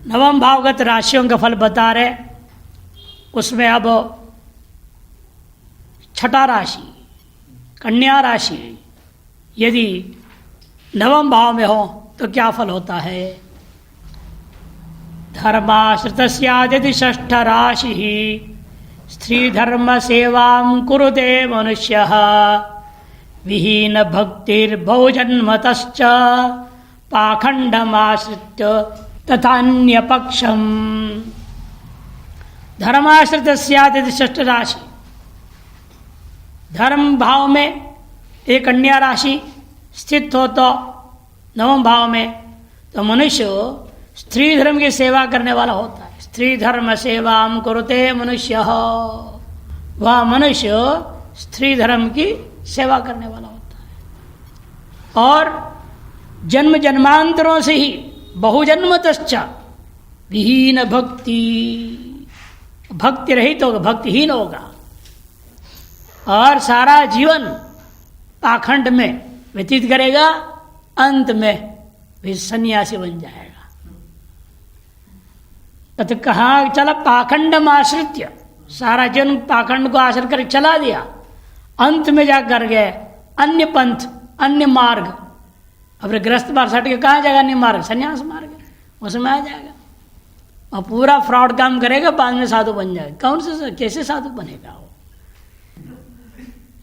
नवम भावगत राशियों का फल बता रहे। उसमें अब छठा राशि कन्या राशि यदि नवम भाव में हो तो क्या फल होता है। धर्माश्रितस्यादिति षष्ठ राशि स्त्री धर्म सेवां कुरुते मनुष्यः विहीन भक्तिर्बहुजन्मतश्च पाखंडमाश्रित्य तथान्यपक्षम्। धर्माश्रितस्यादिति षष्ठ राशि, धर्म भाव में एक कन्या राशि स्थित हो तो नवम भाव में तो मनुष्य स्त्री धर्म की सेवा करने वाला होता है। स्त्री धर्म सेवां कुरुते मनुष्य, वह मनुष्य स्त्री धर्म की सेवा करने वाला होता है और जन्म जन्मांतरों से ही बहुजन्मतश्च विहीन भक्ति, भक्ति रहित होगा, भक्तिहीन होगा और सारा जीवन पाखंड में व्यतीत करेगा, अंत में भी सन्यासी बन जाएगा। तो कहा चला पाखंड आश्रित्य, सारा जन्म पाखंड को आश्रित कर चला दिया, अंत में जाकर गए अन्य पंथ अन्य मार्ग। अब ग्रस्त मार्ग हट के कहाँ जाएगा? अन्य मार्ग, सन्यास मार्ग, उसमें आ जाएगा और पूरा फ्रॉड काम करेगा, बाद में साधु बन जाएगा। कौन से कैसे साधु बनेगा वो?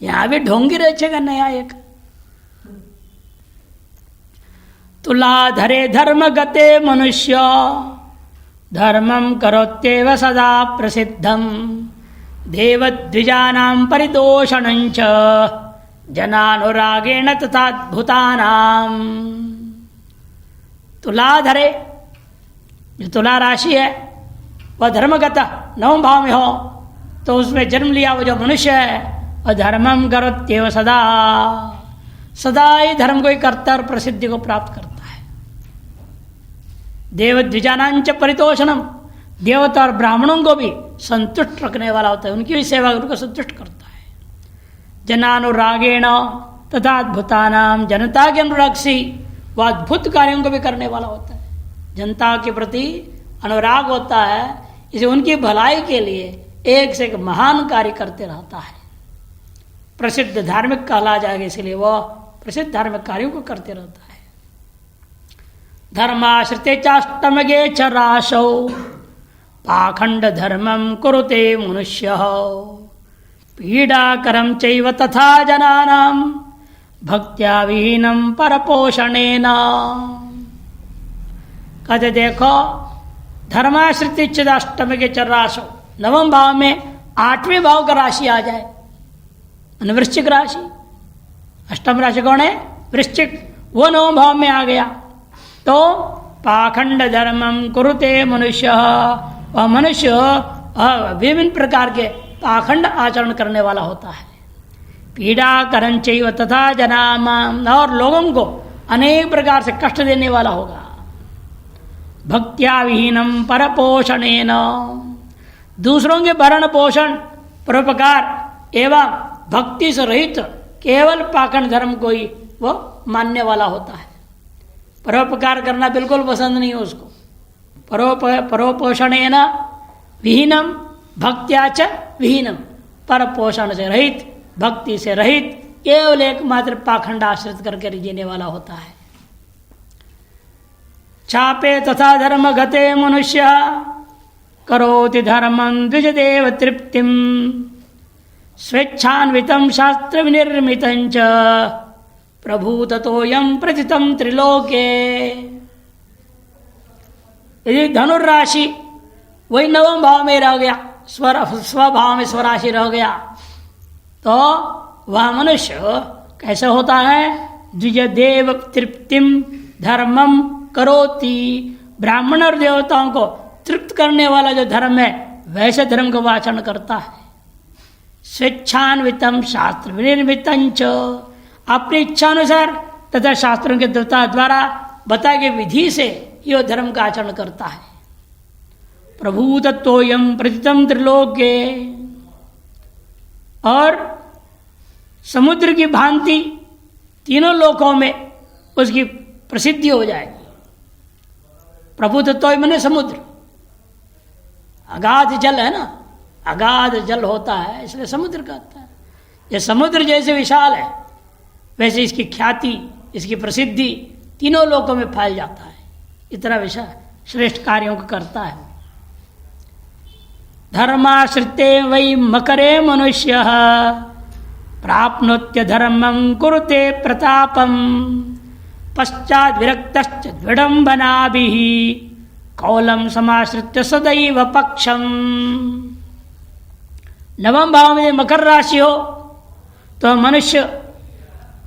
यहां भी ढोंगी रचेगा नया एक। तुलाधरे धर्म गते मनुष्य धर्मं करोत्येव सदा प्रसिद्धं देवद्विजानां परितोषणं च जनानुरागेण तथाद्भुतानां। तुलाधरे, जो तुला राशि है वह धर्मगत नवम भाव में हो तो उसमें जन्म लिया वो जो मनुष्य है और धर्मं करोत्येव सदा, सदा ही धर्म को ही करता है और प्रसिद्धि को प्राप्त करता है। देवद्विजानांच परितोषणम, देवता और ब्राह्मणों को भी संतुष्ट रखने वाला होता है, उनकी भी सेवा उनको संतुष्ट करता है। जनानुरागेण तथा अद्भुतानाम, जनता के अनुराग से वह अद्भुत कार्यों को भी करने वाला होता है। जनता के प्रति अनुराग होता है, इसे उनकी भलाई के लिए एक से एक महान कार्य करते रहता है। प्रसिद्ध धार्मिक कहला जाएगा, इसलिए वह प्रसिद्ध धार्मिक कार्यों को करते रहता है। धर्माश्रिते चाष्टमगे च राशौ पाखंड धर्मं कुरुते मनुष्यः पीडाकरं चैव तथा जनानां भक्त्या विहीनं परपोषणेन। कहते देखो, धर्माश्रित चाष्टमगे च राशौ, नवम भाव में आठवें भाव का राशि आ जाए, वृश्चिक राशि। अष्टम राशि कौन है? वृश्चिक, वो नवम भाव में आ गया तो पाखंड धर्मं कुरुते मनुष्य, वह मनुष्य विभिन्न प्रकार के पाखंड आचरण करने वाला होता है। पीड़ा करं चैव तथा जनानां, और लोगों को अनेक प्रकार से कष्ट देने वाला होगा। भक्त्या विहीनं परपोषणेन, दूसरों के भरण पोषण परोपकार एवं भक्ति से रहित केवल पाखंड धर्म को ही वो मानने वाला होता है। परोपकार करना बिल्कुल पसंद नहीं है उसको। परोपोषणेन विहीनम भक्त्या च विहीनम, पर पोषण से रहित, भक्ति से रहित, केवल एकमात्र पाखंड आश्रित करके जीने वाला होता है। चापे तथा धर्म गते मनुष्य करोति धर्मं द्विजदेव तृप्तिम स्वेच्छान्वितं शास्त्र विनिर्मितं च प्रभूततोयं प्रथितं त्रिलोके। यदि धनुर्राशि वही नवम भाव में रह गया, स्वभाव में स्वराशि रह गया, तो वह मनुष्य कैसे होता है? द्विजदेव तृप्तिम धर्मम करोति, ब्राह्मण और देवताओं को तृप्त करने वाला जो धर्म है वैसे धर्म का आचरण करता है। स्वेच्छान्वितम शास्त्र विनिर्मितं च, अपनी इच्छानुसार तथा शास्त्रों के द्वारा बताए गए विधि से यह धर्म का आचरण करता है। प्रभूतत्वोयं प्रथितं त्रिलोके, और समुद्र की भांति तीनों लोकों में उसकी प्रसिद्धि हो जाएगी। प्रभुत्व मैंने समुद्र, अगाध जल है ना, अगाध जल होता है इसलिए समुद्र कहता है। ये समुद्र जैसे विशाल है वैसे इसकी ख्याति, इसकी प्रसिद्धि तीनों लोकों में फैल जाता है। इतना विशाल श्रेष्ठ कार्यों को करता है। धर्माश्रिते वै मकरे मनुष्य प्राप्नोत्य धर्मं कुरुते प्रतापम पश्चात् विरक्तश्च विडम्बनाभिः कौलम समाश्रित्य सदैव पक्षम। नवम भाव में मकर राशि हो तो मनुष्य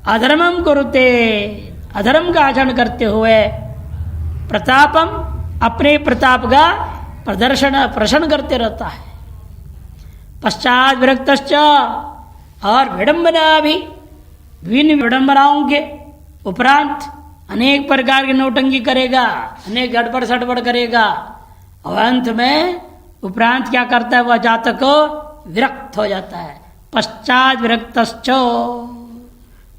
अधर्मम कुरुते, अधर्म का आचरण करते हुए प्रतापम, अपने प्रताप का प्रदर्शन करते रहता है। पश्चात विरक्तश्च, और विडंबना भी, विभिन्न विडंबनाओं के उपरांत अनेक प्रकार की नौटंकी करेगा, अनेक गड़बड़ सड़बड़ करेगा, और अंत में उपरांत क्या करता है वह जातक विरक्त हो जाता है। पश्चात विरक्तश्च,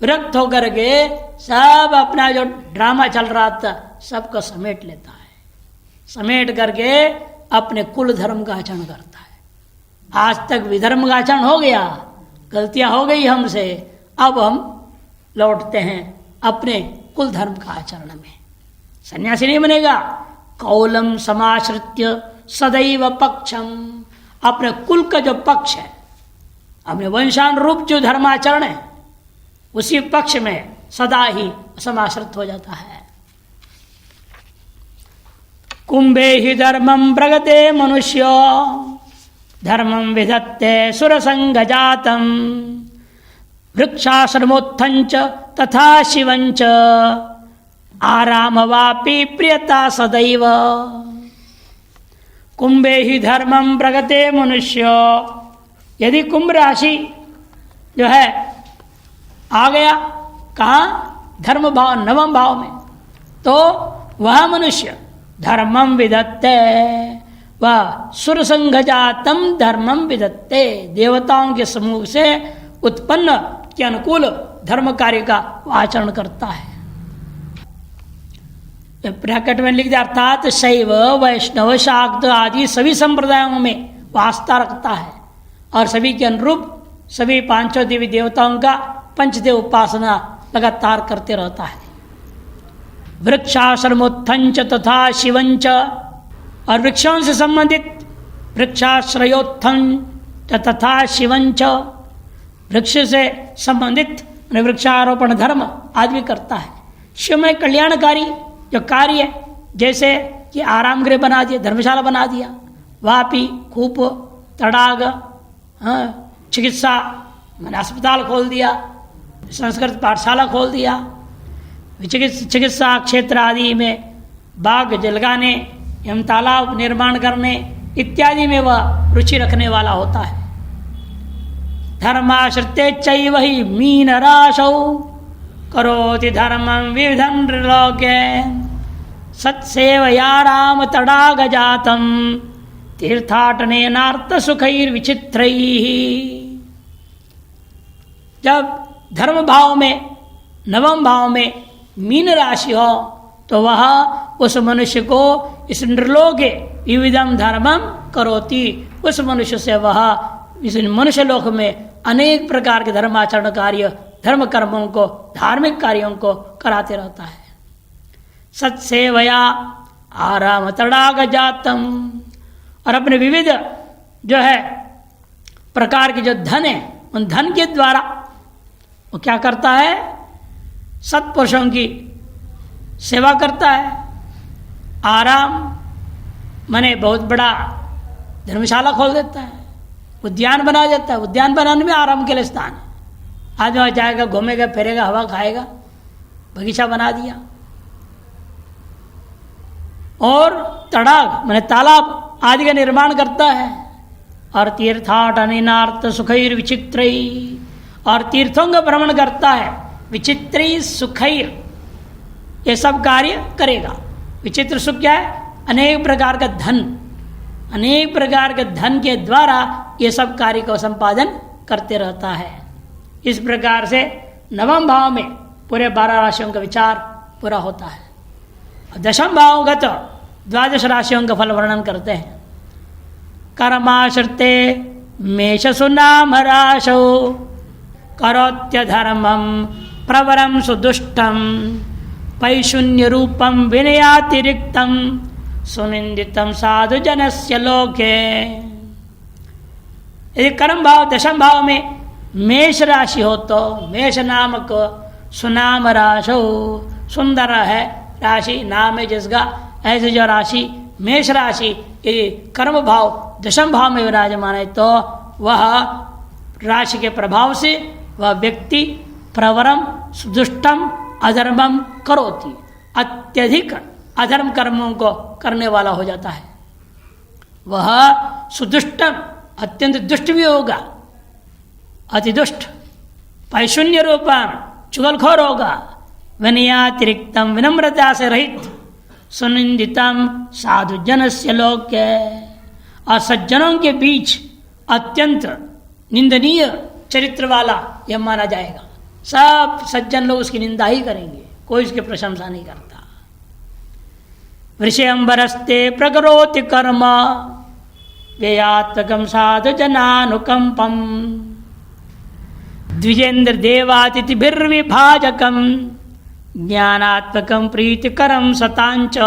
विरक्त होकर के सब अपना जो ड्रामा चल रहा था सबको समेट लेता है, समेट करके अपने कुल धर्म का आचरण करता है। आज तक विधर्म का आचरण हो गया, गलतियां हो गई हमसे, अब हम लौटते हैं अपने कुल धर्म का आचरण में। सन्यासी नहीं बनेगा। कौलम समाश्रित्य सदैव पक्षम, अपने कुल का जो पक्ष है, अपने वंशानुरूप जो धर्माचरण है उसी पक्ष में सदा ही समाश्रित हो जाता है। कुंभे ही धर्मं प्रगते मनुष्यो धर्मं विधत्ते सुरसंगजातं वृक्षाश्रमोत्थंच तथा शिवंच आरामवापि प्रियता सदैव। कुंभे ही धर्मं प्रगते मनुष्यो, यदि कुंभ राशि जो है आ गया कहाँ, धर्म भाव नवम भाव में, तो वह मनुष्य धर्मं विधत्ते, वह सुरसंगजातम धर्मं विधत्ते, देवताओं के समूह से उत्पन्न के अनुकूल धर्म कार्य का आचरण करता है। ब्रैकेट में लिख दिया, अर्थात शैव वैष्णव शाक्त आदि सभी संप्रदायों में वास्ता रखता है और सभी के अनुरूप सभी पांचों देवी देवताओं का पंचदेव उपासना लगातार करते रहता है। वृक्षाश्रमोत्थंच तथा शिवंच, और वृक्षों से संबंधित वृक्षाश्रयोत्थन तथा शिवंच, वृक्ष से संबंधित वृक्षारोपण धर्म आदि करता है। शिव में कल्याणकारी जो कार्य है, जैसे कि आराम गृह बना दिया, धर्मशाला बना दिया, वापी, कूप, तड़ाग, चिकित्सा मैंने अस्पताल खोल दिया, संस्कृत पाठशाला खोल दिया, चिकित्सा क्षेत्र आदि में बाग जलगाने एवं तालाब निर्माण करने इत्यादि में वह रुचि रखने वाला होता है। धर्माश्रिते चैव हि मीनराशौ करोति धर्मं विविधं त्रिलोके सत्सेवया राम तडाग जातं तीर्थाटनेनार्थ सुखैर्विचित्रैः। जब धर्म भाव में, नवम भाव में मीन राशि हो तो वह उस मनुष्य को इस नृलोके विविधम धर्मम करोति, उस मनुष्य से वह इस मनुष्य लोक में अनेक प्रकार के धर्माचरण कार्य, धर्म कर्मों को, धार्मिक कार्यों को कराते रहता है। सत्सेवया आराम तड़ाग जातम, और अपने विविध जो है प्रकार के जो धन है उन धन के द्वारा वो क्या करता है, सत्पुरुषों की सेवा करता है। आराम माने बहुत बड़ा धर्मशाला खोल देता है, उद्यान बना देता है, उद्यान बनाने में आराम के लिए स्थान है। आज वहाँ जाएगा, घूमेगा फिरेगा, हवा खाएगा, बगीचा बना दिया। और तड़ाग माने तालाब आदि का निर्माण करता है। और तीर्थाटनार्थ सुखैर विचित्रैः, और तीर्थों का भ्रमण करता है, विचित्रैः सुखैर, ये सब कार्य करेगा। विचित्र सुख क्या है, अनेक प्रकार का धन, अनेक प्रकार के धन के द्वारा ये सब कार्य को संपादन करते रहता है। इस प्रकार से नवम भाव में पूरे 12 राशियों का विचार पूरा होता है। दशम भावगत द्वादश राशियों का फल वर्णन करते हैं। कर्माश्रिते मेषसु नाम राशौ करोत्यधर्मं प्रवरं सुदुष्टं पैशून्य रूपं विनयातिरिक्तं सुनिंदितं साधु जनस्य लोके। यदि कर्म भाव दशम भाव में मेष राशि हो तो मेष नामक सुनाम राशौ, सुंदर है राशि, नाम है जिसका, ऐसे जो राशि मेष राशि यदि कर्म भाव दशम भाव में विराजमान है तो वह राशि के प्रभाव से वह व्यक्ति प्रवरम सुदुष्टम अधर्मम करोति, अत्यधिक अधर्म कर्मों को करने वाला हो जाता है। वह सुदुष्टम अत्यंत दुष्ट भी होगा, अति दुष्ट, पैशून्य रूपम चुगलखोर होगा, विनयातिरिक्तम विनम्रता से रहित, सुनिंदितम साधु जनस्य लोके, और सज्जनों के बीच अत्यंत निंदनीय चरित्र वाला यह माना जाएगा। सब सज्जन लोग उसकी निंदा ही करेंगे, कोई उसकी प्रशंसा नहीं करता। वृषेम्बरस्ते प्रकरोति कर्म व्ययात्मकं साधु जनानुकंपम द्विजेन्द्र देवातिथिभिर्विभाजकं ज्ञानात्मकं प्रीतिकरं सतांच।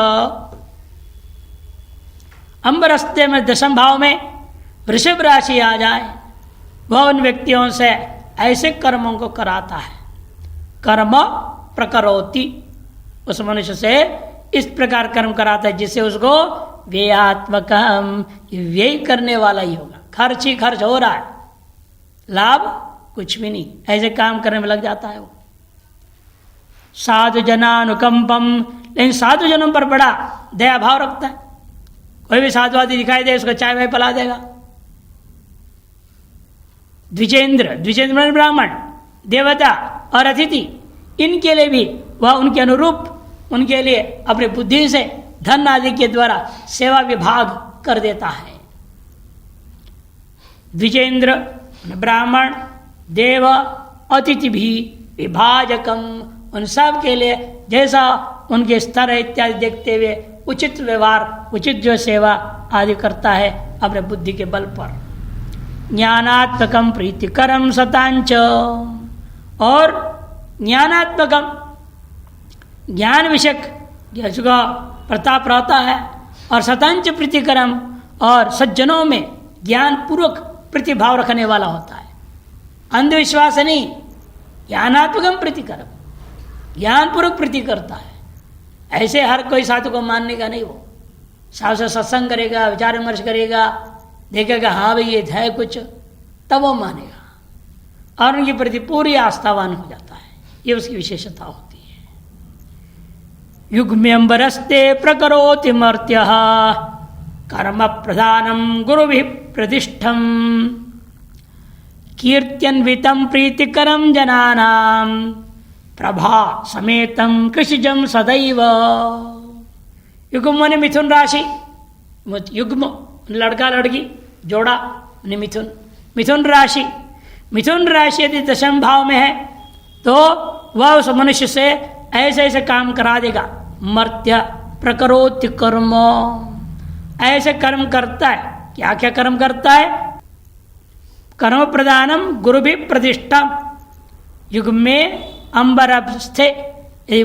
अंबरस्ते में दशम भाव में वृषभ राशि आ जाए, वह उन व्यक्तियों से ऐसे कर्मों को कराता है। कर्म प्रकरोति, उस मनुष्य से इस प्रकार कर्म कराता है जिससे उसको व्ययात्मकम, व्यय करने वाला ही होगा, खर्च ही खर्च हो रहा है, लाभ कुछ भी नहीं, ऐसे काम करने में लग जाता है वो। साधु जनानुकंपम, लेकिन साधु जनों पर बड़ा दया भाव रखता है। कोई भी साधु आदि दिखाई दे उसको चाय वाय पिला देगा। द्विजेंद्र, द्विजेंद्र ब्राह्मण, देवता और अतिथि, इनके लिए भी वह उनके अनुरूप उनके लिए अपनी बुद्धि से धन आदि के द्वारा सेवा विभाग कर देता है। द्विजेंद्र ब्राह्मण, देव, अतिथि भी विभाजकम, उन सब के लिए जैसा उनके स्तर इत्यादि देखते हुए उचित व्यवहार, उचित जो सेवा आदि करता है अपने बुद्धि के बल पर। ज्ञानात्मकम प्रीतिकरम सतांच, और ज्ञानात्मकम, ज्ञान विषयक जिसका प्रताप रहता है, और सतांच प्रीतिकरम, और सज्जनों में ज्ञान पूर्वक प्रतिभाव रखने वाला होता है, अंधविश्वास नहीं, ज्ञानात्मकम प्रीतिकरम, ज्ञान पूर्वक प्रीति करता है। ऐसे हर कोई साधु को मानने का नहीं, वो साधु से सत्संग करेगा, विचार विमर्श करेगा, देखेगा हाँ भाई ये है कुछ, तब वो मानेगा और उनके प्रति पूरी आस्थावान हो जाता है। ये उसकी विशेषता होती है। युग्म्यंबरस्ते प्रकरोति मर्त्यः कर्म प्रधानम गुरुभिः प्रतिष्ठम कीर्त्यन्वितं प्रीतिकरं जनानां प्रभा समेतं कृषिजं सदैव। युग्म माने मिथुन राशि, युग्म लड़का लड़की जोड़ा ने मिथुन, मिथुन राशि, मिथुन राशि यदि दशम भाव में है तो वह उस मनुष्य से ऐसे ऐसे काम करा देगा। मर्त्य प्रकरोति कर्म, ऐसे कर्म करता है। क्या क्या कर्म करता है? कर्म प्रदानम गुरु भी प्रतिष्ठा। युग में अंबर स्थे,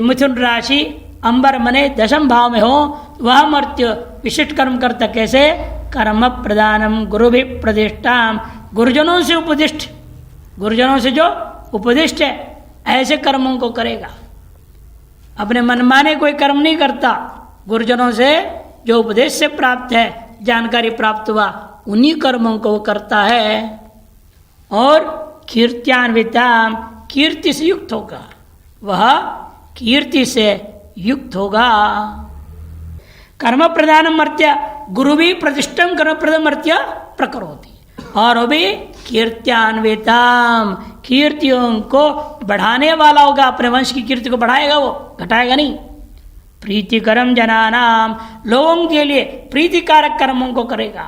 मिथुन राशि अंबर मने दशम भाव में हो, वह मर्त्य विशिष्ट कर्म करता। कैसे? कर्म प्रदानम गुरु भी प्रतिष्ठा, गुरुजनों से उपदिष्ट, गुरुजनों से जो उपदिष्ट है ऐसे कर्मों को करेगा। अपने मनमाने कोई कर्म नहीं करता, गुरुजनों से जो उपदेश से प्राप्त है, जानकारी प्राप्त हुआ, उन्हीं कर्मों को करता है। और कीर्त्यान्विता, कीर्ति से युक्त होगा, वह कीर्ति से युक्त होगा। कर्म प्रधान मर्त्य गुरु भी प्रतिष्ठम कर्म प्रधान मर्त्य प्रकरोति, और वो भी कीर्त्यान्विताम, कीर्तियों को बढ़ाने वाला होगा। अपने वंश की कीर्ति को बढ़ाएगा, वो घटाएगा नहीं। प्रीतिकरम जनानाम, लोगों के लिए प्रीतिकारक कर्मों को करेगा।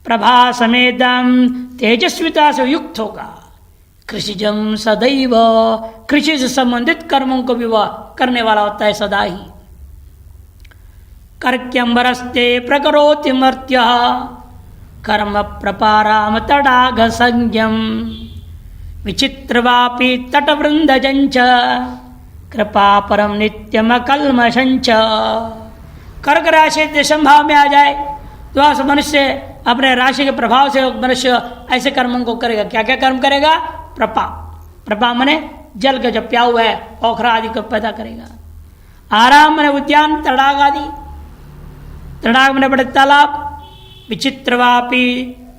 प्रभा समेतम, तेजस्विता से युक्त होगा। कृषिजम सदैव, कृषि से संबंधित कर्मों को भी वह करने वाला होता है सदा ही। कर्क्यंबरस्ते प्रकरोति मर्त्यः कर्म प्रपाराम तडाग संज्ञम विचित्रवापी तटवृंदजंच कृपा परम नित्यम कल्मशंच। कर्क राशि दशम भाव में आ जाए तो मनुष्य अपने राशि के प्रभाव से मनुष्य ऐसे कर्मों को करेगा। क्या क्या कर्म करेगा? प्रपा, प्रपा मने जल का जो प्याऊ है पोखरा आदि को पैदा करेगा। आराम मने उद्यान, तड़ाग आदि, तड़ाग मने बड़े तालाब। विचित्रवापी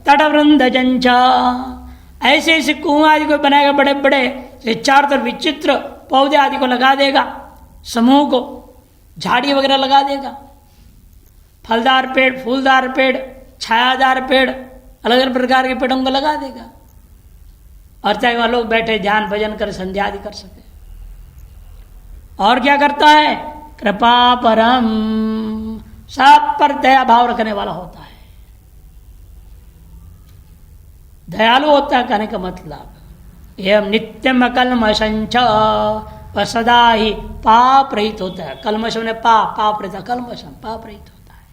तटवृंदजंच, ऐसे ऐसे कुआं आदि को बनाएगा बड़े बड़े, चारों तरफ विचित्र पौधे आदि को लगा देगा, समूह को झाड़ी वगैरह लगा देगा, फलदार पेड़, फूलदार पेड़, छायादार पेड़, अलग अलग प्रकार के पेड़ों को लगा देगा। और चाहे वहां लोग बैठे ध्यान भजन कर संध्या आदि कर सके। और क्या करता है? कृपा परम, सब पर दया भाव रखने वाला होता है, दयालु होता है। कहने का मतलब एवं नित्यम कल्मशंच, वह सदा ही पाप रहित होता है। कल्मश ने पाप रहता, कल्मशम पाप रहित होता है।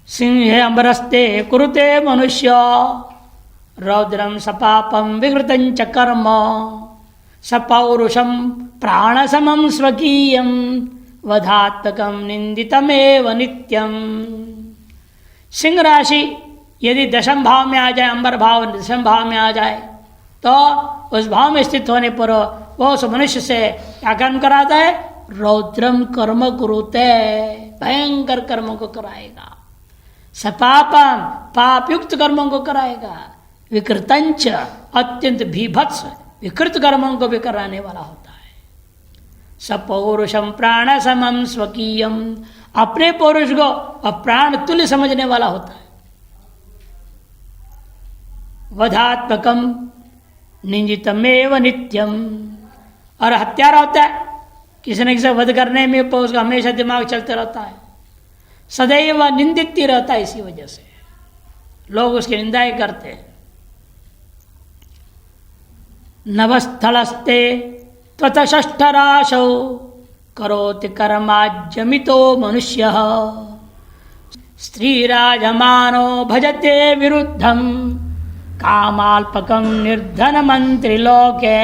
सिंह अम्बरस्ते कुरुते मनुष्य रौद्रम सपापम विकृतं च कर्म सपौरुषम प्राणसमं स्वकीयं वधात्मकं निंदितमेव नित्यम। सिंह राशि यदि दशम भाव में आ जाए, अंबर भाव दशम भाव में आ जाए, तो उस भाव में स्थित होने पर वो उस मनुष्य से क्या कर्म कराता है? रौद्रम कर्म कुरुते, भयंकर कर्मों को कराएगा। सपापम, पाप युक्त कर्मों को कराएगा। विकृतंच, अत्यंत भीभत्स विकृत कर्मों को भी कराने वाला होता है। सपौरुषम प्राण समम स्वकीयम, अपने पौरुष को प्राण तुल्य समझने वाला होता है। वधात्मकम निंदितमेव नित्यम, और हत्यारा होता है, किसी न किसी वध करने में उसका हमेशा दिमाग चलते रहता है, सदैव निंदित ही रहता है। इसी वजह से लोग उसकी निंदाएं करते हैं। नवस्थलस्ते त्वतषष्ठराशौ करोति कर्माज्यमितो मनुष्यः स्त्रीराजमानो भजते विरुद्धं कामाल्पकं निर्धनमंत्रिलोके।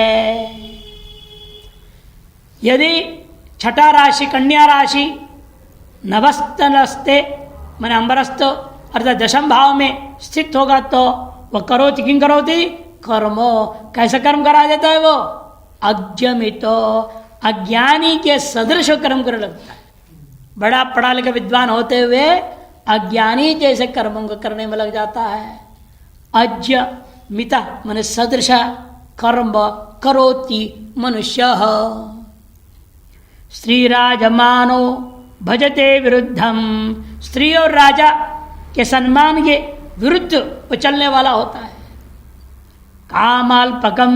यदि छठा राशि कन्या राशि नभस्तनस्ते मन अंबरस्त अर्थात दशम भाव में स्थित होगा तो वह करोति, किं करोति? कर्मो, कैसा कर्म करा देता है वो? अज्ञमितो, अज्ञानी के सदृश कर्म करने लगता है। बड़ा पढ़ा लिखा विद्वान होते हुए अज्ञानी जैसे कर्मों को करने में लग जाता है। अज्ञ मिता मन सदृश कर्म करोति मनुष्य। स्त्री राजमानो भजते विरुद्धम, स्त्री और राजा के सम्मान के विरुद्ध वो चलने वाला होता है। कामाल्पकम,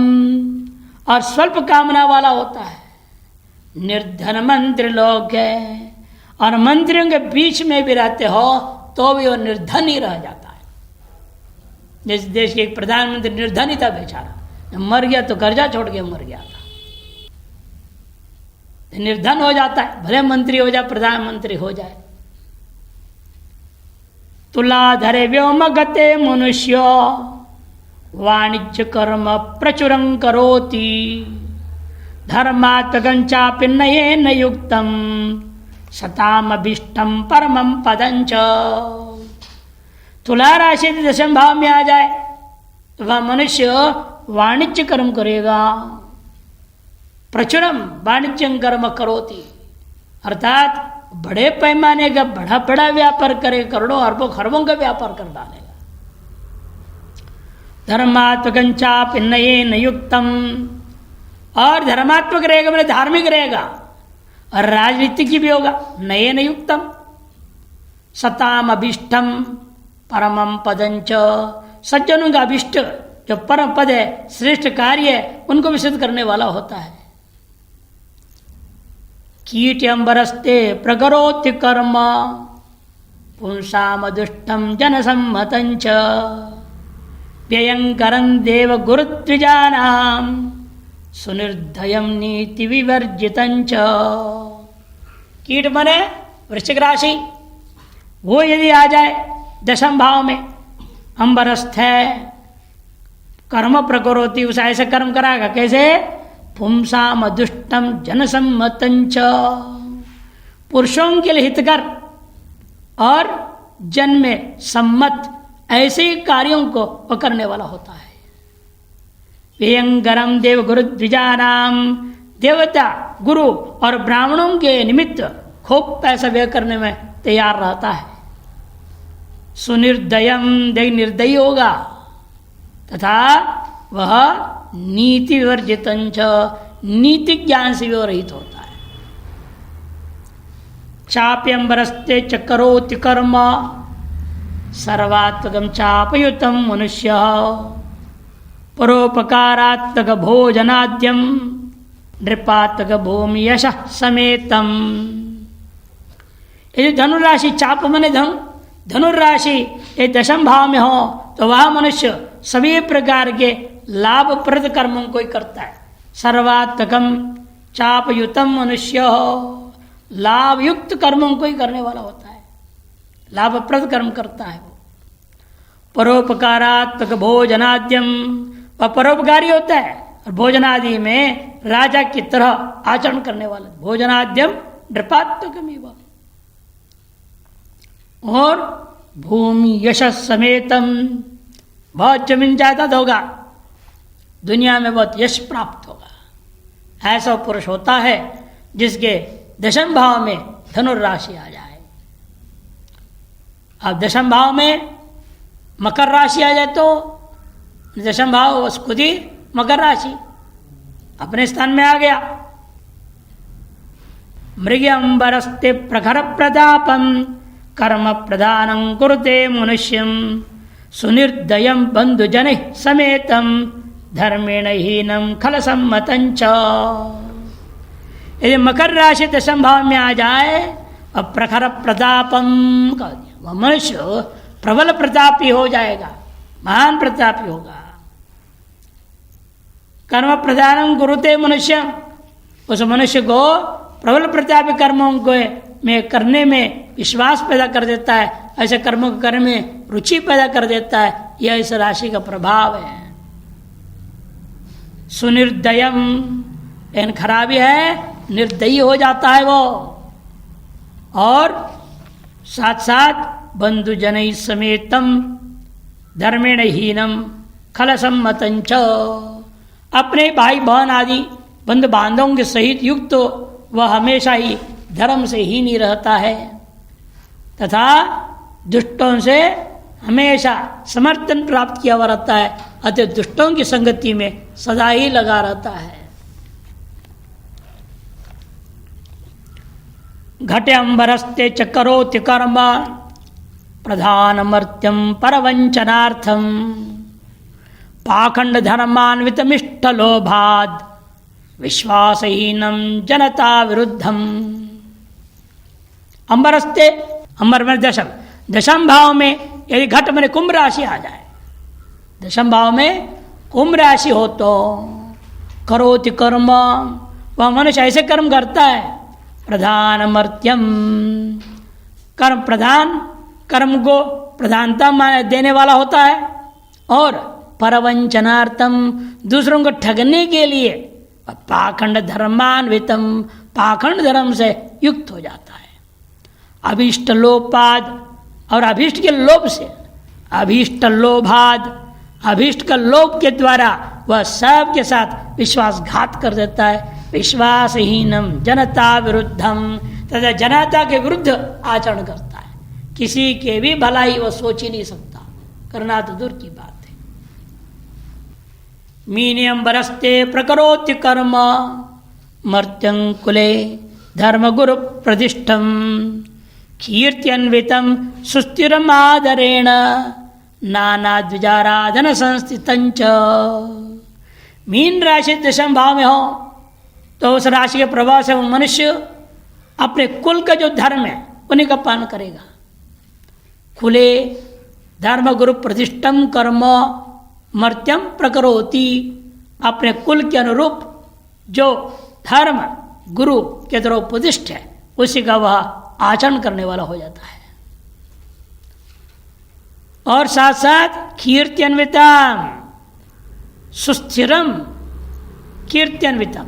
और स्वल्प कामना वाला होता है। निर्धन मंत्री लोग है, और मंत्रियों के बीच में भी रहते हो तो भी वो निर्धन ही रह जाता है। जिस देश के एक प्रधानमंत्री निर्धन ही था बेचारा, मर गया तो कर्जा छोड़ के मर गया था। निर्धन हो जाता है, भले मंत्री हो जाए, प्रधानमंत्री हो जाए। तुलाधरे व्योम गते मनुष्य वाणिज्य कर्म प्रचुरं करोति धर्मात्मकंचापि नयेन युक्तम सतामभीष्टम परमं पदंच। तुला राशि दशम भाव में आ जाए तो वह मनुष्य वाणिज्य कर्म करेगा। प्रचुरम वाणिज्यं कर्म करोति, अर्थात बड़े पैमाने का बड़ा बड़ा व्यापार करे, करोड़ों अरबों खरबों का व्यापार कर डालेगा। धर्मात्मकंचापि नयेन युक्तम, और धर्मात्मक रहेगा मैंने धार्मिक रहेगा, और राजनीतिक भी होगा। नयेन युक्तम सताम अभिष्टम परमं पदंच, सज्जनों का अभिष्ट जो परम पद है, श्रेष्ठ कार्य है, उनको भी सिद्ध करने वाला होता है। कीट्यंबरस्ते प्रकरोति कर्म पुंसामदुष्टम जनसम्मतंच व्ययंकरं देव गुरुद्विजानां सुनिर्दयं नीति विवर्जितंच। कीट मने वृश्चिक राशि, वो यदि आ जाए दशम भाव में, अंबरस्थ है, कर्म प्रकरोति, उसे ऐसे कर्म कराएगा कैसे? पुंसाम अदुष्टम जनसम्मतंच, पुरुषों के लिए हितकर और जन में सम्मत ऐसे कार्यों को वह करने वाला होता है। व्यंगरम देव गुरु द्विजानाम, देवता गुरु और ब्राह्मणों के निमित्त खूब पैसा व्यय करने में तैयार रहता है। सुनिर्दयम, देव निर्दयी होगा, तथा वह नीति विवर्जितंच, नीति ज्ञान से विरहित होता है। चाप्यंबरस्ते चकरोति कर्म, सर्वात्मकं चापयुतं मनुष्य, परोपकारात्मक भोजनाद्यम, नृपात्मक भूमि यशः समेतम। ये धनुराशि, चाप मने धन, धनुराशि ये दशम भाव में हो तो वह मनुष्य सभी प्रकार के लाभप्रद कर्मों को ही करता है। सर्वात्मकम चापयुतम मनुष्य हो, लाभ युक्त कर्मों को ही करने वाला होता है, लाभप्रद कर्म करता है वो। परोपकारात्मक भोजनाद्यम, वह परोपकारी होता है और भोजनादि में राजा की तरह आचरण करने वाला। भोजनाद्यम नृपात्मकमेव, और भूमि यशस् समेतम, बहुत जमीन जायदाद होगा, दुनिया में बहुत यश प्राप्त होगा। ऐसा पुरुष होता है जिसके दशम भाव में धनुर्राशि आ जाए। अब दशम भाव में मकर राशि आ जाए तो दशम भाव खुद ही मकर राशि अपने स्थान में आ गया। मृगंबरस्ते प्रखर प्रतापम, कर्म प्रधानं कुरुते मनुष्यम, सुनिर्दयं बंधुजनैः समेतं, धर्मेण हीनं खल सम्मतंच। यदि मकर राशि दशम भाव में आ जाए और प्रखर प्रतापम कह दिया, वह मनुष्य प्रबल प्रतापी हो जाएगा, महान प्रतापी होगा। कर्म प्रधानं कुरुते मनुष्य, उस मनुष्य को प्रबल प्रतापी कर्मों को में करने में विश्वास पैदा कर देता है, ऐसे कर्मों को करने में रुचि पैदा कर देता है। यह इस राशि का प्रभाव है। सुनिर्दयम, लेकिन खराबी है निर्दयी हो जाता है वो, और साथ साथ बंधुजनैः समेतम, धर्मेण हीनम खल सम्मतंच, अपने भाई बहन आदि बंधु बांधवों के सहित युक्त तो वह हमेशा ही धर्म से हीन ही रहता है, तथा दुष्टों से हमेशा समर्थन प्राप्त किया हुआ रहता है, अतः दुष्टों की संगति में सदा ही लगा रहता है। घटे अंबरस्ते च करोति कर्म, प्रधान मर्त्यम परवंचनार्थम, पाखंड धर्मान्वितमिष्ट लोभाद, विश्वासहीनम जनता विरुद्धम। अंबरस्ते, अंबर में दशम, दशम भाव में यदि घट में कुंभ राशि आ जाए, दशम भाव में कुंभ राशि हो तो करोति कर्म, वह मनुष्य ऐसे कर्म करता है, प्रधान मर्त्यम, कर्म प्रधान, कर्म को प्रधानता देने वाला होता है, और परवंचनार्थम, दूसरों को ठगने के लिए, पाखंड धर्मान्वितम, पाखंड धर्म से युक्त हो जाता है। अभीष्ट लोपाद, और अभीष्ट के लोभ से, अभीष्ट लोभाद, अभीष्ट का लोभ के द्वारा वह सब के साथ विश्वासघात कर देता है। विश्वासहीनम जनता विरुद्धम, तथा जनता के विरुद्ध आचरण करता है, किसी के भी भलाई वह सोच ही नहीं सकता, करना तो दूर की बात है। मीनियम बरस्ते प्रकरोति कर्म, मर्त्यं कुले धर्म गुरु प्रतिष्ठम, कीर्त्यन्वितम सुस्थिरम आदरेण, नाना द्विजाराधन संस्थितंच। मीन राशि दशम भाव में हो तो उस राशि के प्रभाव से वो मनुष्य अपने कुल का जो धर्म है उन्हीं का पालन करेगा। कुले धर्म गुरु प्रतिष्ठम कर्म मर्त्यम प्रकरोति, अपने कुल के अनुरूप जो धर्म गुरु के द्वारा उपदिष्ट है उसी का वह आचरण करने वाला हो जाता है। और साथ साथ कीर्त्यन्वितम, सुस्थिरम कीर्त्यन्वितम,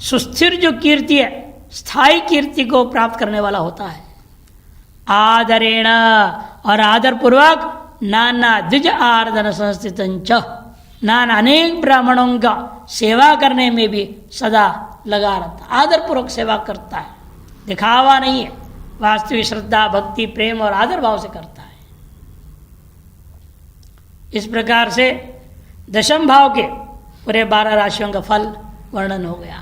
सुस्थिर जो कीर्ति है, स्थायी कीर्ति को प्राप्त करने वाला होता है। आदरेण, और आदर पूर्वक नाना द्विज आराधन संस्थित, नाना अनेक ब्राह्मणों का सेवा करने में भी सदा लगा रहता, आदर पूर्वक सेवा करता है, दिखावा नहीं है, वास्तविक श्रद्धा भक्ति प्रेम और आदर भाव से करता है। इस प्रकार से दशम भाव के पूरे 12 राशियों का फल वर्णन हो गया।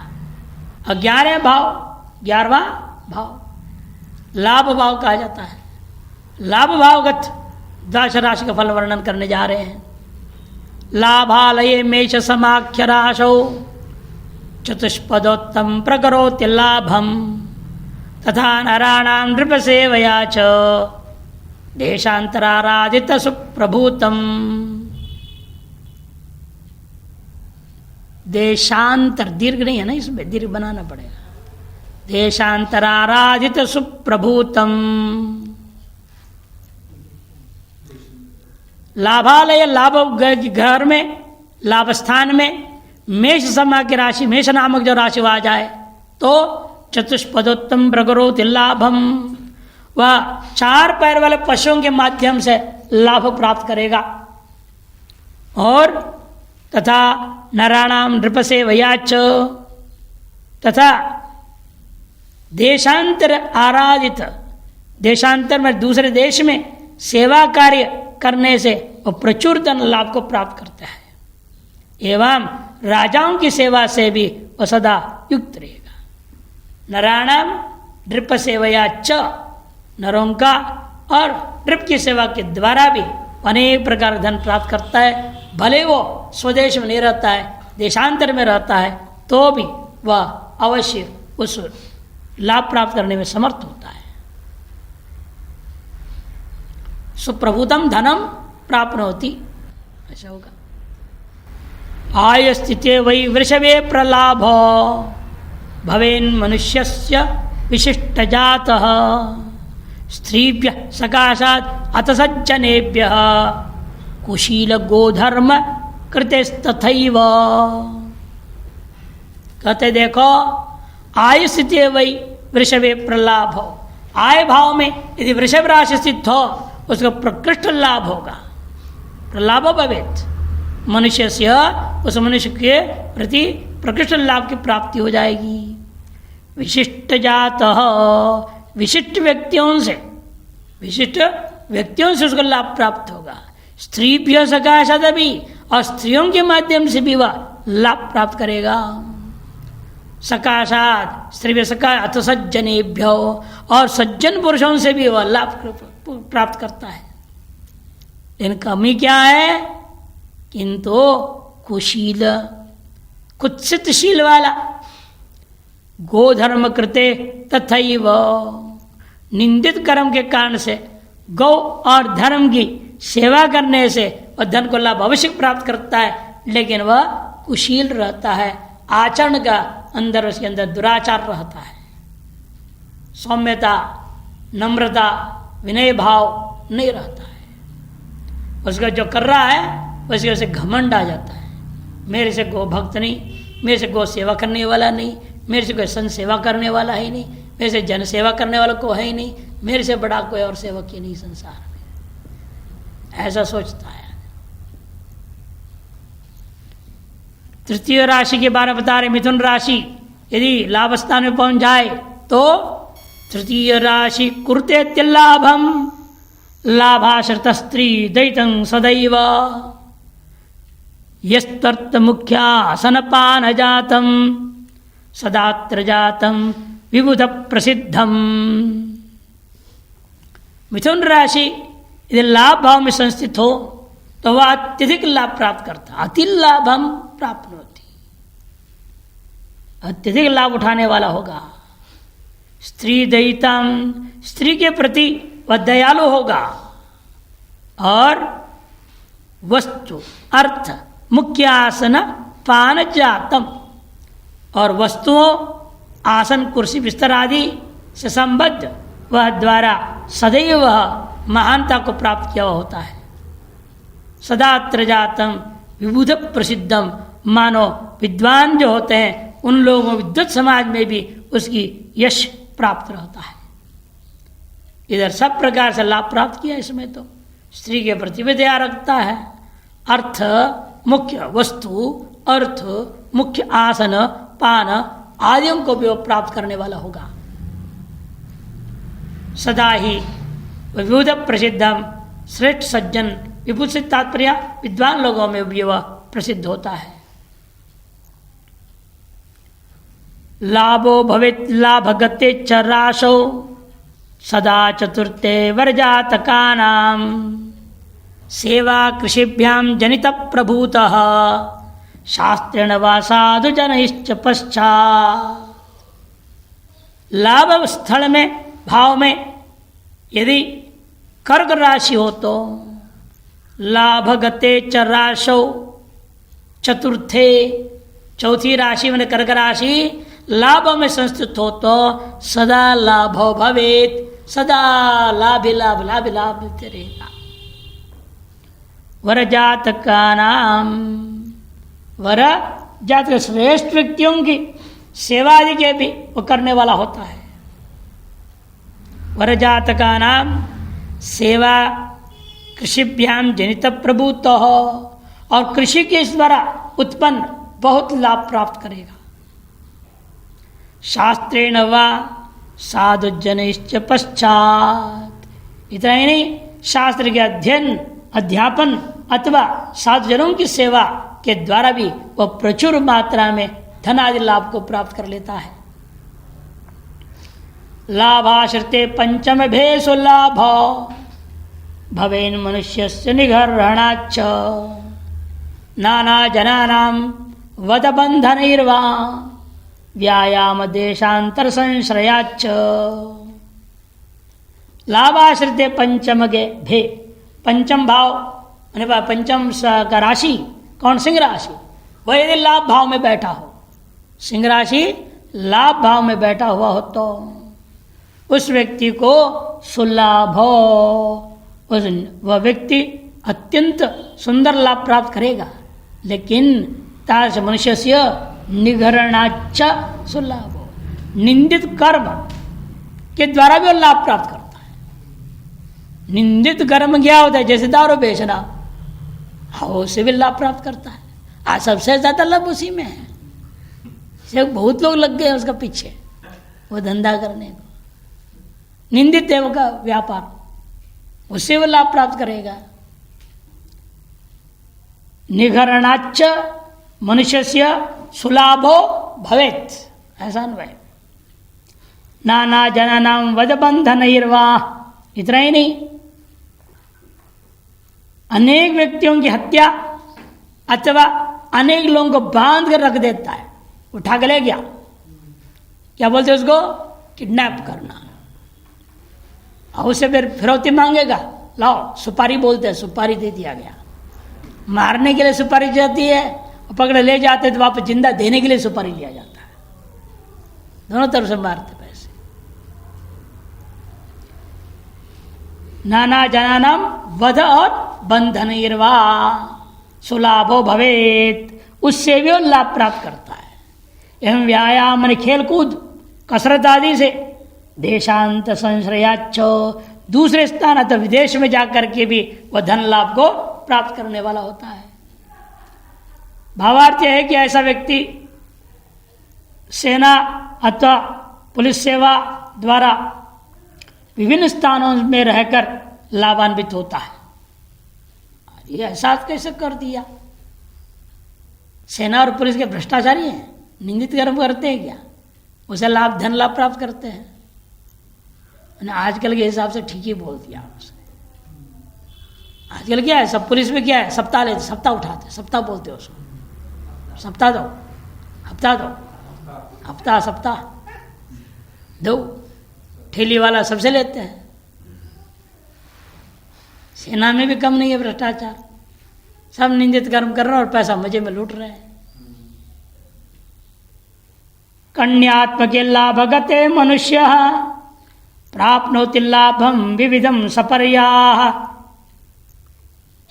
और 11वें भाव, 11वां भाव लाभ भाव कहा जाता है। लाभ भावगत 10 राशि का फल वर्णन करने जा रहे हैं। लाभालये मेष समाख्य राशौ चतुष्पदोत्तम प्रकरोति लाभम तथा नराणां नृपसेवया च देशांतराराधित सुप्रभूतम। देशांतर दीर्घ नहीं है ना, इसमें दीर्घ बनाना पड़ेगा। देशांतराराधित सुप्रभूतम। लाभालय, लाभ घर में, लाभ स्थान में मेष समा की राशि, मेष नामक जो राशि आ जाए तो चतुष्पदोत्तम प्रकरोति लाभम, वह 4 पैर वाले पशुओं के माध्यम से लाभ प्राप्त करेगा। और तथा नराणाम नृपसेवयाच, तथा देशांतर आराधित, देशांतर में दूसरे देश में सेवा कार्य करने से वह प्रचुर धन लाभ को प्राप्त करता है। एवं राजाओं की सेवा से भी वह सदा युक्त रहेगा। नराणाम नृप सेवया च, नरों का और नृप की सेवा के द्वारा भी अनेक प्रकार धन प्राप्त करता है। भले वो स्वदेश में नहीं रहता है, देशांतर में रहता है, तो भी वह अवश्य उस लाभ प्राप्त करने में समर्थ होता है। सुप्रभुतम धनम प्राप्नोति, ऐसा होगा। आय स्थिते वै वृषभे प्रलाभ भवेन् मनुष्यस्य विशिष्ट जातः स्त्रीभ्यः सकाशात् अथ सज्जनेभ्यः कुशील गोधर्म कृतेस्तथैव। कहते देखो, आय स्थिते वै वृषभे प्रलाभ, आय भाव में यदि वृषभ राशि स्थित हो उसका प्रकृष्ट लाभ होगा। प्रलाभ भवेत्, मनुष्य से उस मनुष्य के प्रति प्रकृष्ट लाभ की प्राप्ति हो जाएगी। विशिष्ट जात, विशिष्ट व्यक्तियों से, विशिष्ट व्यक्तियों से उसको लाभ प्राप्त होगा। स्त्रीभ्य सकाशात् भी, और स्त्रियों के माध्यम से भी वह लाभ प्राप्त करेगा। सकाशात् स्त्रीभ्य सका अथ सज्जनेभ्यो, और सज्जन पुरुषों से भी वह लाभ प्राप्त करता है। लेकिन कमी क्या है? किंतु कुशील, कुत्सितशील वाला, गोधर्म कृते तथैव, निंदित कर्म के कारण से गौ और धर्म की सेवा करने से वह धन को लाभ अवश्य प्राप्त करता है, लेकिन वह कुशील रहता है। आचरण का अंदर, उसके अंदर दुराचार रहता है, सौम्यता, नम्रता, विनय भाव नहीं रहता है। उसका जो कर रहा है उसके से घमंड आ जाता है। मेरे से गो भक्त नहीं, मेरे से गो सेवा करने वाला नहीं, मेरे से कोई संत सेवा करने वाला है नहीं, मेरे से जन सेवा करने वाला को है ही नहीं, मेरे से बड़ा कोई और सेवक ही नहीं संसार में, ऐसा सोचता है। तृतीय राशि के बारे में बता रहे, मिथुन राशि यदि लाभ स्थान में पहुंच जाए तो तृतीय राशि कुरुते त्यलाभम लाभाश्रित स्त्री दैतं सदैव यस्तर्थ मुख्यासनपान जातम सदात्र जातम विबुध प्रसिद्धम। मिथुन राशि यदि लाभ भाव में संस्थित हो तो वह अत्यधिक लाभ प्राप्त करता, अति लाभम प्राप्त होती, अत्यधिक लाभ उठाने वाला होगा। स्त्री दयितम, स्त्री के प्रति वह दयालु होगा। और वस्तु अर्थ मुख्य आसन पान जातम, और वस्तुओं आसन कुर्सी बिस्तर आदि से संबद्ध वह द्वारा सदैव वह महानता को प्राप्त किया होता है। सदा त्रजातम विबुध प्रसिद्धम, मानो विद्वान जो होते हैं उन लोगों विद्वत समाज में भी उसकी यश प्राप्त रहता है। इधर सब प्रकार से लाभ प्राप्त किया। इसमें तो स्त्री के प्रति भी दया रखता है। अर्थ मुख्य वस्तु, अर्थ मुख्य आसन पान आदियों को भी वो प्राप्त करने वाला होगा। सदा ही विविध प्रसिद्धम, श्रेष्ठ सज्जन विभूत से तात्पर्य विद्वान लोगों में भी वह प्रसिद्ध होता है। लाभो भवेत् लाभगते च राशौ सदा चतुर्थे वरजातकानां सेवा कृषिभ्यां जनित प्रभूतः शास्त्रेण वा साधु जनैश्च पश्चात्। लाभ स्थल में भाव में यदि कर्क राशि हो तो लाभगते च राशौ, चतुर्थे चौथी राशि में कर्क राशि लाभ में संस्थित हो तो सदा लाभो भवेत, सदा लाभ लाभ लाभ लाभ रहेगा। वर जात का नाम, वर जात के श्रेष्ठ व्यक्तियों की सेवा आदि के भी वो करने वाला होता है। वर जात का नाम सेवा कृषिभ्याम जनित प्रभुत्व हो, और कृषि के इस द्वारा उत्पन्न बहुत लाभ प्राप्त करेगा। शास्त्रेण वा साधु जनैश्च पश्चात, इतना ही नहीं शास्त्र के अध्ययन अध्यापन अथवा साधुजनों की सेवा के द्वारा भी वह प्रचुर मात्रा में धन आदि लाभ को प्राप्त कर लेता है। लाभाश्रिते पंचम भेषु लाभ भवेन मनुष्यस्य निगर्हणाच्च नाना जनानां वदबन्धनैर्वा व्यायाम देशांतर संश्रयाच्च। लाभाश्रिते पंचम के भे, पंचम भाव पंचम का राशि कौन? सिंह राशि। वह यदि लाभ भाव में बैठा हो, सिंह राशि लाभ भाव में बैठा हुआ हो तो उस व्यक्ति को सुलाभ हो, वह व्यक्ति अत्यंत सुंदर लाभ प्राप्त करेगा। लेकिन तादृश मनुष्य से निगरणाच सुलाभ हो, निंदित कर्म के द्वारा भी वो लाभ प्राप्त करता है। निंदित कर्म क्या होता है? जैसे दारू बेचना, उससे भी लाभ प्राप्त करता है। आज सबसे ज्यादा लाभ उसी में है। बहुत लोग लग गए उसका पीछे वो धंधा करने को। निंदित देव का व्यापार, उससे वो लाभ प्राप्त करेगा। निगरणाच मनुष्य से सुलाभो भवेत, ऐसा अन्वय। नाना जनानां वदबंधनैर्वा, इतना ही नहीं अनेक व्यक्तियों की हत्या अथवा अनेक लोगों को बांध कर रख देता है, उठा के ले गया। क्या बोलते उसको? किडनैप करना। और उसे फिर फिरौती मांगेगा, लाओ सुपारी बोलते हैं, सुपारी दे दिया गया। मारने के लिए सुपारी जाती है, पकड़े ले जाते तो वापस जिंदा देने के लिए सुपारी लिया जाता है। दोनों तरफ से मारते पैसे। नाना जनानां वध और बंधनैर्वा सुलाभो भवेत, उससे भी लाभ प्राप्त करता है। एवं व्यायाम माने खेल कूद कसरत आदि से देशांत संश्रयाच्च, दूसरे स्थान अथवा विदेश में जाकर के भी वह धन लाभ को प्राप्त करने वाला होता है। भावार्थ है कि ऐसा व्यक्ति सेना अथवा पुलिस सेवा द्वारा विभिन्न स्थानों में रहकर लाभान्वित होता है। ये ऐसा कैसे कर दिया? सेना और पुलिस के भ्रष्टाचारी हैं, निंदित कर्म करते हैं क्या? उसे लाभ धन लाभ प्राप्त करते हैं। आजकल के हिसाब से ठीक ही बोल दिया उसने। आजकल क्या है, सब पुलिस में क्या है, सप्ताह लेते, सप्ताह उठाते, सप्ताह बोलते उसको। सप्ताह दो, हफ्ता दो, हफ्ता सप्ताह दो, ठेली वाला सबसे लेते हैं। सेना में भी कम नहीं है भ्रष्टाचार। सब निंदित कर्म कर रहे हैं और पैसा मजे में लूट रहे हैं। कन्यात्मके लाभगते मनुष्य प्राप्नोति लाभम विविधम सपर्याः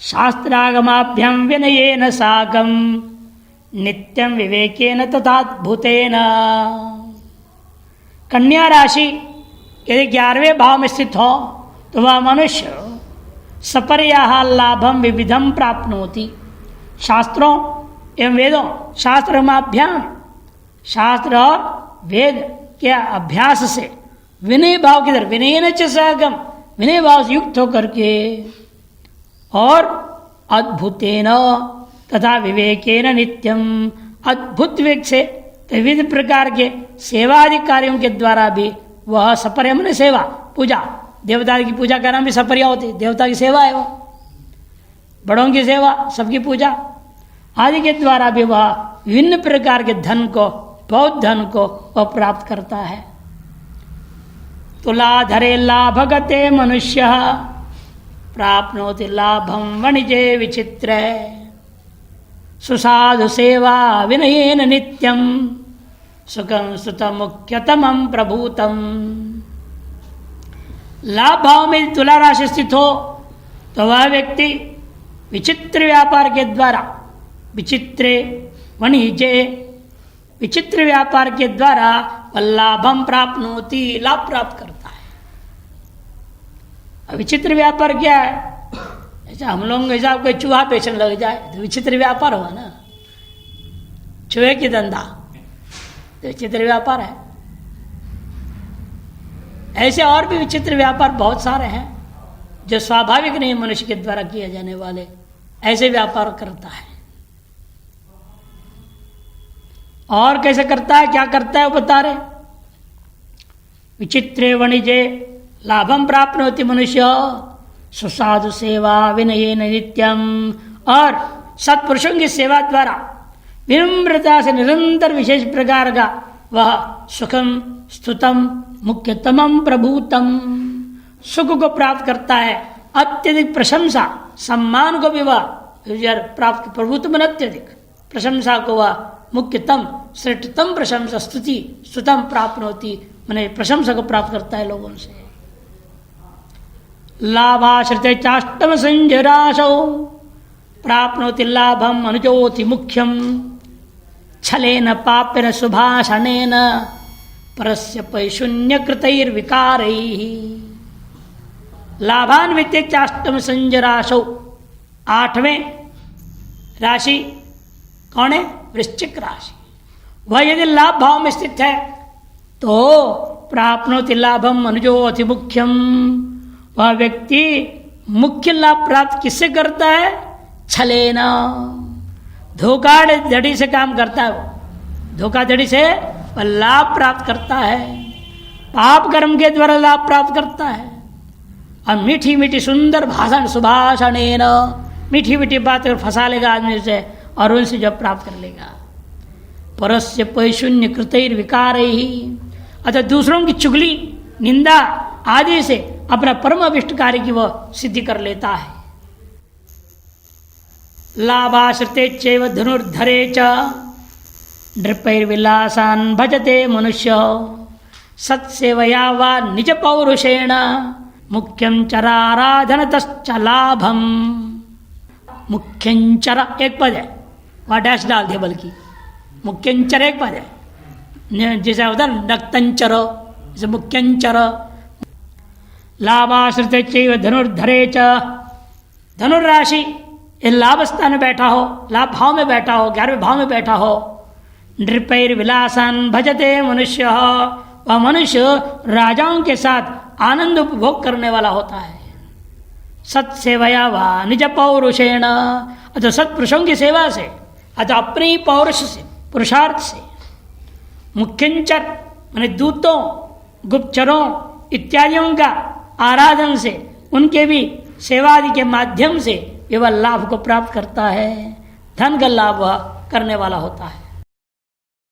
शास्त्रागमाभ्यां विनयेन साकं नित्यं विवेकेन तथाद्भुतेन। कन्या राशि यदि 11वें भाव में स्थित हो तो वह मनुष्य सपर्याः लाभम विविधम प्राप्नोति, शास्त्रों एवं वेदों, शास्त्रमाभ्याम, शास्त्र और वेद के अभ्यास से विनय भाव की तरफ, विनयेन च साकं, विनय भाव से युक्त होकर के और अद्भुतेन तथा विवेकेन नित्यम, अद्भुत विवेक से विविध प्रकार के सेवादि कार्यों के द्वारा भी वह सपर्या मन सेवा, पूजा, देवता की पूजा का नाम भी सपर्या होती, देवता की सेवा है वो, बड़ों की सेवा, सबकी पूजा आदि के द्वारा भी वह विभिन्न प्रकार के धन को, बहुत धन को वह प्राप्त करता है। तुलाधरे लाभगते मनुष्य प्राप्नोति लाभं वणिजे विचित्रे सुसाधु सेवा विनयेन नित्यं सुखं सुतमुख्यतमं प्रभूतम। लाभ भाव में तुला राशि स्थित हो तो वह व्यक्ति विचित्र व्यापार के द्वारा, विचित्रे वणिजे, विचित्र व्यापार के द्वारा वह लाभम प्राप्नोति, लाभ प्राप्त करता है। विचित्र व्यापार क्या है? ऐसा हम लोग ऐसा कोई चूहा बेचने लग जाए तो विचित्र व्यापार हुआ ना, चूहे की धंधा तो विचित्र व्यापार है। ऐसे और भी विचित्र व्यापार बहुत सारे हैं जो स्वाभाविक नहीं मनुष्य के द्वारा किए जाने वाले, ऐसे व्यापार करता है। और कैसे करता है, क्या करता है वो बता रहे। विचित्रे वणिजे लाभम प्राप्नोति मनुष्य सुसाधु सेवा विनयेन नित्यम, और सत्पुरुषों की सेवा द्वारा विनम्रता से निरंतर विशेष प्रकार का वह सुखम स्तुतम मुख्यतमम प्रभूतम, सुख को प्राप्त करता है। अत्यधिक प्रशंसा सम्मान को भी वह प्राप्त, प्रभुत्व में अत्यधिक प्रशंसा को वह मुख्यतम श्रेष्ठतम प्रशंसा स्तुति स्तुतम प्राप्त होती, मैंने प्रशंसा को प्राप्त करता है लोगों से। लाभाश्रिते चाष्टम संजराशौ प्राप्नोति लाभम अनुजोति मुख्यम छलेन पापेन सुभाषणेन परस्य पैशून्य कृतैर्विकारैः। लाभान्वित चाष्टम संजराशौ, 8वें राशि कौन है? वृश्चिक राशि। वह यदि लाभ भाव में स्थित है तो प्राप्नोति लाभम अनुजोति मुख्यम, वह व्यक्ति मुख्य लाभ प्राप्त किससे करता है? छलेना, धोखाधड़ी से काम करता है। वो धोखाधड़ी से वह लाभ प्राप्त करता है, पाप कर्म के द्वारा लाभ प्राप्त करता है। और मीठी मीठी सुंदर भाषण, सुभाषणेन, मीठी मीठी बातें फंसा लेगा आदमी से और उनसे जब प्राप्त कर लेगा। परस्य पैशून्य कृतैर्विकारैः, अतः दूसरों की चुगली निंदा आदि से अपना परम अभिष्ट कार्य की वह सिद्धि कर लेता है। लाभाश्रिते चैव धनुर्धरे च नृपैर्विलासान् भजते मनुष्य सत्सेवया वा निज पौरुषेण मुख्यं चराराधनतश्च लाभम। मुख्यंचर एक पद है, वह डैश डाल दिया, बल्कि मुख्यंचर एक पद है, जैसे होता है नक्तंचर, जैसे मुख्यंचर। लाभाश्रिते चैव धनुर्धरे च, धनुर्राशि ये लाभ स्थान में बैठा हो, लाभ भाव में बैठा हो, 11वें भाव में बैठा हो। नृपैर्विलासान् भजते मनुष्य, वह मनुष्य राजाओं के साथ आनंद उपभोग करने वाला होता है। सत्सेवया वा निज पौरुषेण, अतः सत्पुरुषों की सेवा से, अतः अपने ही पौरुष से, पुरुषार्थ से। मुख्यंचर माने दूतों, गुप्तचरों इत्यादियों का आराधन से, उनके भी सेवादि के माध्यम से केवल लाभ को प्राप्त करता है, धन का लाभ वह करने वाला होता है।